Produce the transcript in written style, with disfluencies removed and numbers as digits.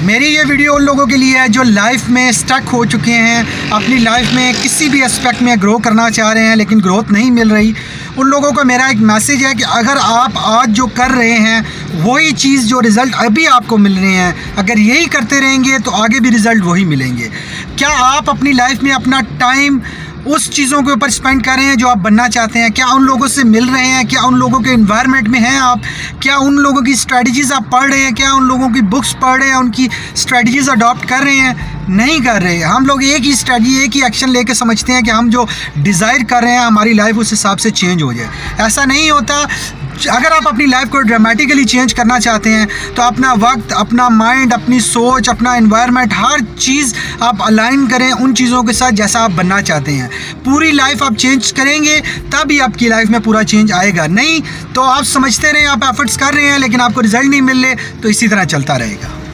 मेरी ये वीडियो उन लोगों के लिए है जो लाइफ में स्टक हो चुके हैं, अपनी लाइफ में किसी भी एस्पेक्ट में ग्रो करना चाह रहे हैं लेकिन ग्रोथ नहीं मिल रही। उन लोगों को मेरा एक मैसेज है कि अगर आप आज जो कर रहे हैं वही चीज़ जो रिज़ल्ट अभी आपको मिल रहे हैं, अगर यही करते रहेंगे तो आगे भी रिज़ल्ट वही मिलेंगे। क्या आप अपनी लाइफ में अपना टाइम उस चीज़ों के ऊपर स्पेंड कर रहे हैं जो आप बनना चाहते हैं? क्या उन लोगों से मिल रहे हैं? क्या उन लोगों के इन्वायरमेंट में हैं आप? क्या उन लोगों की स्ट्रेटजीज़ आप पढ़ रहे हैं? क्या उन लोगों की बुक्स पढ़ रहे हैं, उनकी स्ट्रेटजीज़ अडॉप्ट कर रहे हैं? नहीं कर रहे। हम लोग एक ही स्ट्रेटजी, एक ही एक्शन लेके समझते हैं कि हम जो डिज़ायर कर रहे हैं हमारी लाइफ उस हिसाब से चेंज हो जाए। ऐसा नहीं होता। अगर आप अपनी लाइफ को ड्रामेटिकली चेंज करना चाहते हैं तो अपना वक्त, अपना माइंड, अपनी सोच, अपना एनवायरनमेंट, हर चीज़ आप अलाइन करें उन चीज़ों के साथ जैसा आप बनना चाहते हैं। पूरी लाइफ आप चेंज करेंगे तभी आपकी लाइफ में पूरा चेंज आएगा। नहीं तो आप समझते रहें आप एफर्ट्स कर रहे हैं लेकिन आपको रिजल्ट नहीं मिल रहे, तो इसी तरह चलता रहेगा।